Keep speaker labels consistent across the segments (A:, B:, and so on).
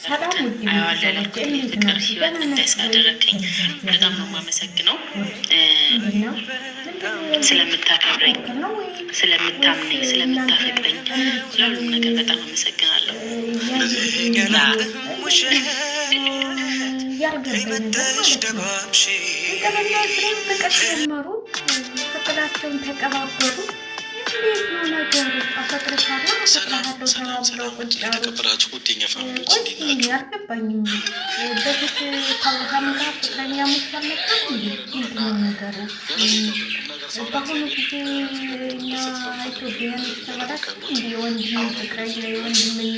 A: ሰላም ውድ ቤተሰቦች እንዴት ናችሁ? ደህና ናችሁ?
B: በጣም ነው የማመሰግነው ስለምታከብረኝ፣ ስለምታምነኝ፣ ስለምታፈቅረኝ ለሁሉም ነገር በጣም አመሰግናለሁ።
A: ፍቅርና ፍሬም ፍቅር ጀመሩ፣ ፍቅራቸውን ተቀባበሉ። እንዴት ነው ነገሩ? አፈቅርሻለሁ አፈቅርሃለሁ ተባብለው ቁጭ ያሉ። አልገባኝም። በፊት ከአብርሃም ጋር ፍቅረኛሞች አልነበሩ እንዴ? ምንድን ነው ነገሩ? በአሁኑ ጊዜ እኛ ኢትዮጵያውያኖች ተበላችሁ እንዲ የወንድምን ፍቅረኛ የወንድምን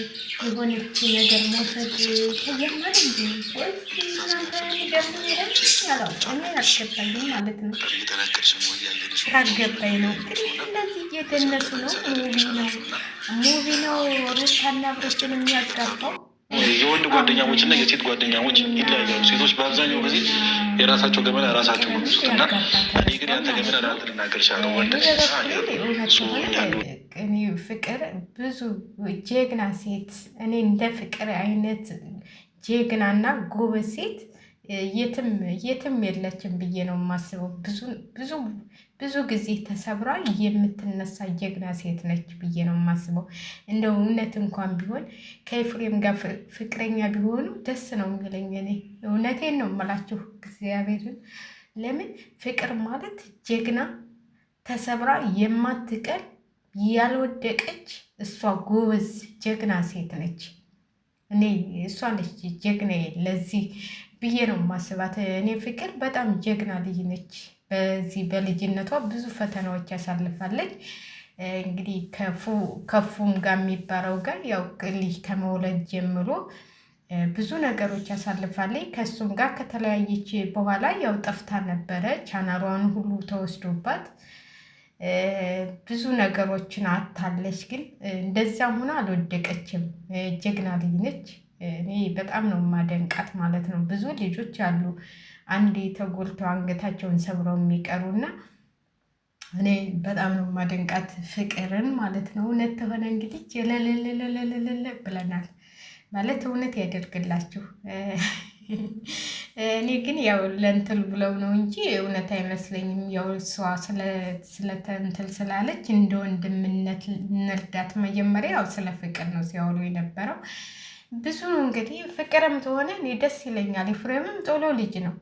A: የሆነች ነገር መውሰድ ተጀመረ እንዲ ወይ እናንተ ደግሞ ያለው እኔ አልገባኝም ማለት ነው። ስላልገባኝ ነው። እንደዚህ እየደነሱ ነው። ሙቪ ነው ሩታና ብሮችን የሚያጋባው።
C: የወንድ ጓደኛሞች እና የሴት ጓደኛሞች ይለያያሉ። ሴቶች በአብዛኛው ጊዜ የራሳቸው ገመና ራሳቸው ሚሱት እና እኔ ግን ያንተ ገመና ራንት ልናገር ቻለው
A: እኔ ፍቅር ብዙ ጀግና ሴት እኔ እንደ ፍቅር አይነት ጀግናና ጎበዝ ሴት የትም የለችም ብዬ ነው የማስበው። ብዙ ጊዜ ተሰብራ የምትነሳ ጀግና ሴት ነች ብዬ ነው የማስበው። እንደው እውነት እንኳን ቢሆን ከኤፍሬም ጋር ፍቅረኛ ቢሆኑ ደስ ነው የሚለኝ። እኔ እውነቴን ነው የምላችሁ እግዚአብሔርን። ለምን ፍቅር ማለት ጀግና ተሰብራ የማትቀር ያልወደቀች እሷ ጎበዝ ጀግና ሴት ነች። እኔ እሷ ነች ጀግና ለዚህ ብዬ ነው የማስባት። እኔ ፍቅር በጣም ጀግና ልጅ ነች። በዚህ በልጅነቷ ብዙ ፈተናዎች ያሳልፋለች። እንግዲህ ከፉም ጋር የሚባለው ጋር ያው ልጅ ከመውለድ ጀምሮ ብዙ ነገሮች ያሳልፋለች። ከሱም ጋር ከተለያየች በኋላ ያው ጠፍታ ነበረ። ቻናሏን ሁሉ ተወስዶባት ብዙ ነገሮችን አታለች። ግን እንደዛም ሆና አልወደቀችም። ጀግና ልጅ ነች። እኔ በጣም ነው የማደንቃት ማለት ነው። ብዙ ልጆች አሉ አንዴ ተጎልተው አንገታቸውን ሰብረው የሚቀሩና እኔ በጣም ነው የማደንቃት ፍቅርን ማለት ነው። እውነት ተሆነ እንግዲህ የለለለለለለ ብለናል ማለት እውነት ያደርግላችሁ። እኔ ግን ያው ለእንትል ብለው ነው እንጂ እውነት አይመስለኝም። ያው እሷ ስለተንትል ስላለች እንደ ወንድምነት እንርዳት። መጀመሪያ ያው ስለ ፍቅር ነው ሲያወሩ የነበረው። ብዙ እንግዲህ ፍቅርም ተሆነ እኔ ደስ ይለኛል። ኤፍሬምም ጦሎ ልጅ ነው።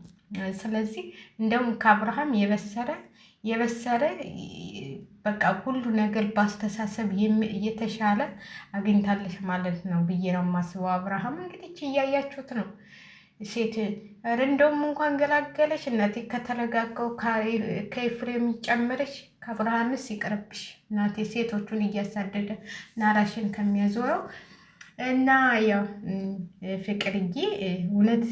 A: ስለዚህ እንደውም ከአብርሃም የበሰረ በቃ ሁሉ ነገር በአስተሳሰብ የተሻለ አግኝታለሽ ማለት ነው ብዬ ነው የማስበው። አብርሃም እንግዲህ እያያችሁት ነው። ሴት እንደውም እንኳን ገላገለሽ እናቴ። ከተረጋጋው ከኤፍሬም ይጨምርሽ ከአብርሃምስ ይቅርብሽ እናቴ። ሴቶቹን እያሳደደ ናራሽን ከሚያዞረው እና ያው ፍቅርዬ እውነት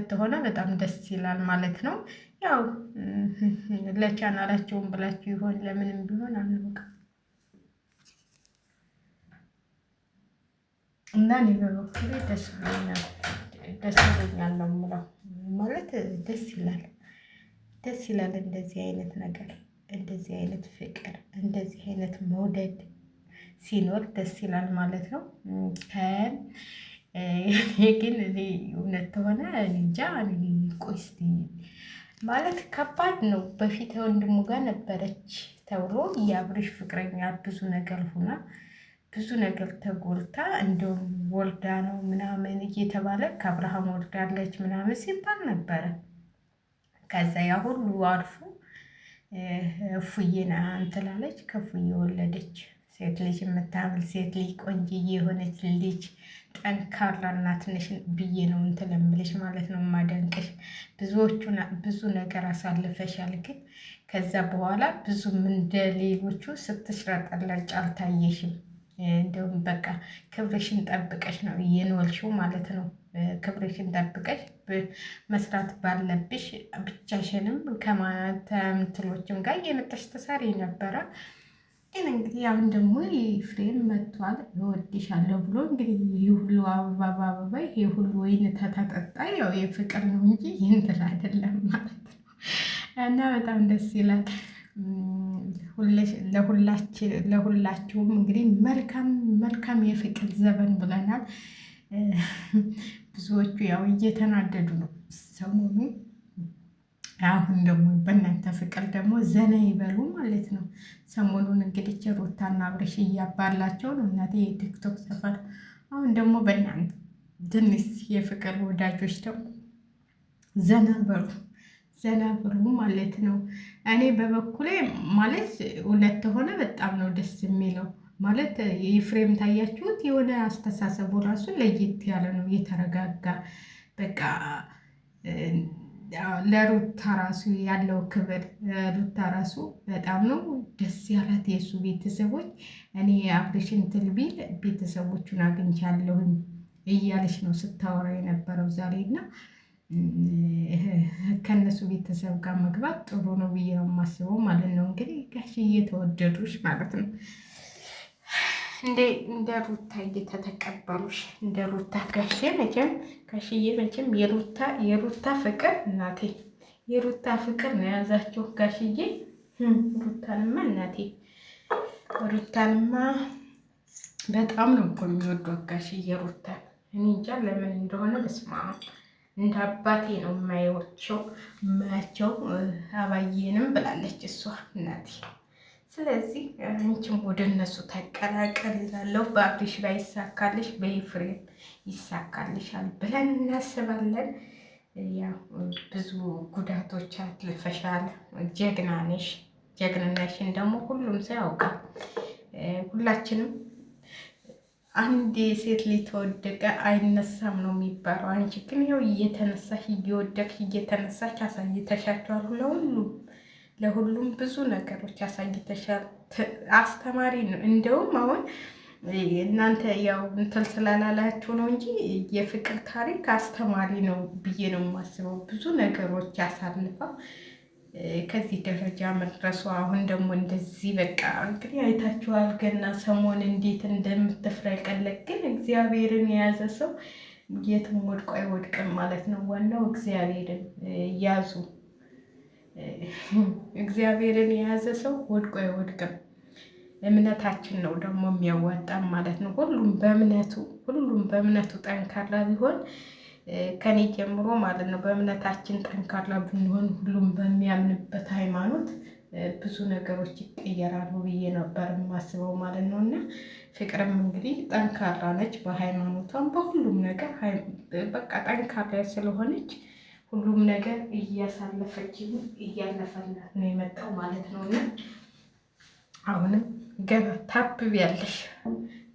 A: ተሆነ በጣም ደስ ይላል ማለት ነው። ያው ለቻናላቸውን ብላችሁ ይሆን ለምንም ቢሆን አናውቅም። እና እኔ በበኩሌ ደስ ብሎኛል ነው የምለው። ማለት ደስ ይላል እንደዚህ አይነት ነገር፣ እንደዚህ አይነት ፍቅር፣ እንደዚህ አይነት መውደድ ሲኖር ደስ ይላል ማለት ነው። ግን እኔ እውነት ሆነ እንጃ። ቆይ እስኪ ማለት ከባድ ነው። በፊት ወንድሙ ጋር ነበረች ተብሎ የአብርሽ ፍቅረኛ ብዙ ነገር ሁና ብዙ ነገር ተጎልታ እንደውም ወልዳ ነው ምናምን እየተባለ ከአብርሃም ወልዳለች ምናምን ሲባል ነበረ። ከዛ ያ ሁሉ አልፎ እፉዬን እንትላለች፣ ከፉዬ ወለደች። ሴት ልጅ የምታምል ሴት ልጅ ቆንጅዬ የሆነች ልጅ ጠንካራ እናት ነሽ ብዬ ነው እንትን እምልሽ ማለት ነው። የማደንቅሽ ብዙ ነገር አሳልፈሻል። ግን ከዛ በኋላ ብዙም እንደ ሌሎቹ ስትሽረጠለጭ አልታየሽም። እንደውም በቃ ክብርሽን ጠብቀሽ ነው እየኖርሽው ማለት ነው። ክብርሽን ጠብቀሽ መስራት ባለብሽ ብቻሽንም ከማተምትሎችም ጋር እየመጣሽ ትሰሪ ነበረ። ግን እንግዲህ አሁን ደግሞ ኤፍሬም መጥቷል እወድሻለሁ ብሎ እንግዲህ ይህ ሁሉ አበባ ይሄ ሁሉ ወይን ተጠጣ። ያው የፍቅር ነው እንጂ ይንትል አይደለም ማለት ነው። እና በጣም ደስ ይላል። ለሁላችሁም እንግዲህ መልካም የፍቅር ዘመን ብለናል። ብዙዎቹ ያው እየተናደዱ ነው ሰሞኑ። አሁን ደግሞ በእናንተ ፍቅር ደግሞ ዘና ይበሉ ማለት ነው። ሰሞኑን እንግዲህ ሩታና አብርሽ እያባላቸው ነው እናቴ የቲክቶክ ሰፈር። አሁን ደግሞ በእናንተ ትንሽ የፍቅር ወዳጆች ደግሞ ዘና በሉ ዘና ብሉ ማለት ነው። እኔ በበኩሌ ማለት እውነት ሆነ በጣም ነው ደስ የሚለው ማለት የፍሬም ታያችሁት የሆነ አስተሳሰቡ ራሱ ለየት ያለ ነው፣ የተረጋጋ በቃ ለሩታ ራሱ ያለው ክብር ሩታ ራሱ በጣም ነው ደስ ያላት። የእሱ ቤተሰቦች እኔ አብርሽን ትል ቢል ቤተሰቦቹን አግኝቻለሁኝ እያለች ነው ስታወራ የነበረው ዛሬ እና ከእነሱ ቤተሰብ ጋር መግባት ጥሩ ነው ብዬ ነው የማስበው ማለት ነው። እንግዲህ ጋሽዬ ተወደዱሽ ማለት ነው። እንደ ሩታ እየተተቀበሉሽ እንደ ሩታ ጋሼ መቼም ጋሽዬ መቼም የሩታ ፍቅር እናቴ የሩታ ፍቅር ነው የያዛቸው ጋሽዬ። ሩታንማ እናቴ ሩታንማ በጣም ነው እኮ የሚወዷት ጋሽዬ ሩታን። እኔ እንጃ ለምን እንደሆነ በስማ እንደ አባቴ ነው የማያቸው። አባዬንም ብላለች እሷ እናቴ። ስለዚህ አንቺም ወደ እነሱ ተቀላቀል ይላለው። በአብርሽ ላይ ይሳካልሽ፣ በኤፍሬም ይሳካልሻል ብለን እናስባለን። ያው ብዙ ጉዳቶች አትልፈሻል። ጀግና ነሽ። ጀግንነሽን ደግሞ ሁሉም ሰው ያውቃል። ሁላችንም አንድ ሴት ልጅ ተወደቀ አይነሳም ነው የሚባለው። አንቺ ግን ይኸው እየተነሳሽ እየወደቅሽ እየተነሳሽ አሳይተሻቸዋል። ለሁሉም ብዙ ነገሮች አሳይተሻል። አስተማሪ ነው። እንደውም አሁን እናንተ ያው እንትን ስላላላችሁ ነው እንጂ የፍቅር ታሪክ አስተማሪ ነው ብዬ ነው የማስበው። ብዙ ነገሮች ያሳልፋ ከዚህ ደረጃ መድረሷ። አሁን ደግሞ እንደዚህ በቃ እንግዲህ አይታችኋል ገና ሰሞን እንዴት እንደምትፍረቀለቅ። ግን እግዚአብሔርን የያዘ ሰው የትም ወድቆ አይወድቅም ማለት ነው። ዋናው እግዚአብሔርን ያዙ። እግዚአብሔርን የያዘ ሰው ወድቆ አይወድቅም። እምነታችን ነው ደግሞ የሚያዋጣም ማለት ነው። ሁሉም በእምነቱ ጠንካራ ቢሆን ከኔ ጀምሮ ማለት ነው። በእምነታችን ጠንካራ ብንሆን ሁሉም በሚያምንበት ሃይማኖት ብዙ ነገሮች ይቀየራሉ ብዬ ነበር የማስበው ማለት ነው። እና ፍቅርም እንግዲህ ጠንካራ ነች በሃይማኖቷም በሁሉም ነገር በቃ ጠንካራ ስለሆነች ሁሉም ነገር እያሳለፈች እያለፈላት ነው የመጣው ማለት ነው። እና አሁንም ገና ታብቢያለሽ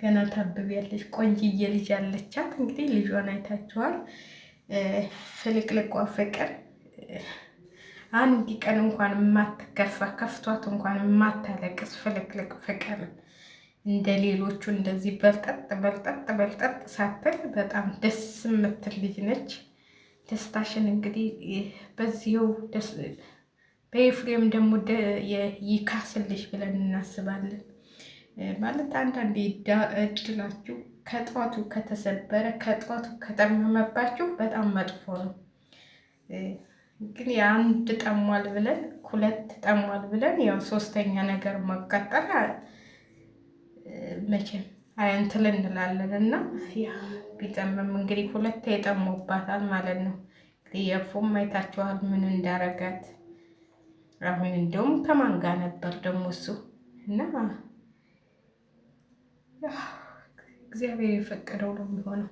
A: ገና ታብቢያለሽ። ቆንጅዬ ልጅ አለቻት እንግዲህ ልጇን አይታችኋል። ፍልቅልቋ ፍቅር አንድ ቀን እንኳን የማትከፋ ከፍቷት እንኳን የማታለቅስ ፍልቅልቅ ፍቅር እንደ ሌሎቹ እንደዚህ በልጠጥ ሳትል በጣም ደስ የምትል ልጅ ነች። ደስታሽን እንግዲህ በዚሁ በኤፍሬም ደግሞ ይካስልሽ ብለን እናስባለን። ማለት አንዳንዴ እድላችሁ ከጧቱ ከተሰበረ ከጧቱ ከጠመመባችሁ በጣም መጥፎ ነው። ግን የአንድ ጠሟል ብለን ሁለት ጠሟል ብለን ያው ሶስተኛ ነገር ማቃጠል መቼም እንትን እንላለን እና ቢጠመም እንግዲህ ሁለት የጠሙባታል ማለት ነው። እንግዲህ የፉም አይታችኋል ምን እንዳረጋት። አሁን እንደውም ከማን ጋር ነበር ደግሞ እሱ እና እግዚአብሔር የፈቀደው ነው የሚሆነው።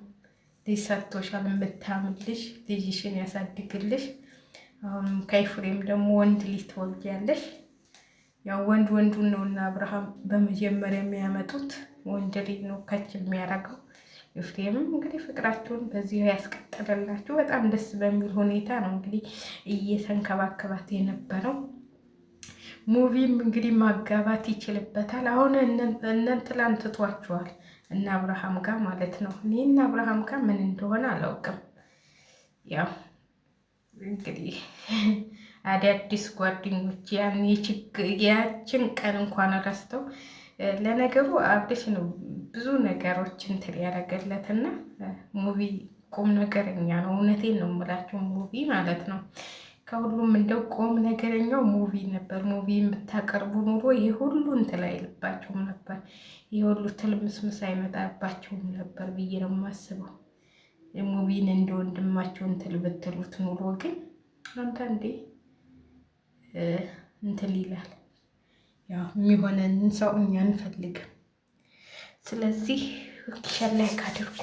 A: ልጅ ሰጥቶሻል፣ የምታምልሽ ልጅሽን ያሳድግልሽ። አሁን ከኤፍሬም ደግሞ ወንድ ልጅ ትወልጃለሽ። ያው ወንዱን ነው እና አብርሃም በመጀመሪያ የሚያመጡት ወንድ ልጅ ነው ከች የሚያደርገው። ኤፍሬምም እንግዲህ ፍቅራቸውን በዚህ ያስቀጥልላችሁ። በጣም ደስ በሚል ሁኔታ ነው እንግዲህ እየተንከባከባት የነበረው። ሙቪም እንግዲህ ማጋባት ይችልበታል። አሁን እነን ትላንት ትቷቸዋል እና አብርሃም ጋር ማለት ነው። እኔ እና አብርሃም ጋር ምን እንደሆነ አላውቅም። ያው እንግዲህ አዳዲስ ጓደኞች ያችን ቀን እንኳን ረስተው። ለነገሩ አብርሽ ነው ብዙ ነገሮች እንትን ያደረገለትና ሙቪ ቁም ነገረኛ ነው። እውነቴን ነው የምላቸው ሙቪ ማለት ነው። ከሁሉም እንደው ቁም ነገረኛው ሙቪ ነበር። ሙቪን ብታቀርቡ ኑሮ ይህ ሁሉ እንትን አይልባቸውም ነበር። ይህ ሁሉ ትልምስምስ አይመጣባቸውም ነበር ብዬ ነው የማስበው። ሙቢን እንደ ወንድማቸው እንትን ብትሉት ኑሮ ግን አንዳንዴ እንትን ይላል። ያው የሚሆነን ሰው እኛ እንፈልግም። ስለዚህ ሸር ላይክ አድርጉ።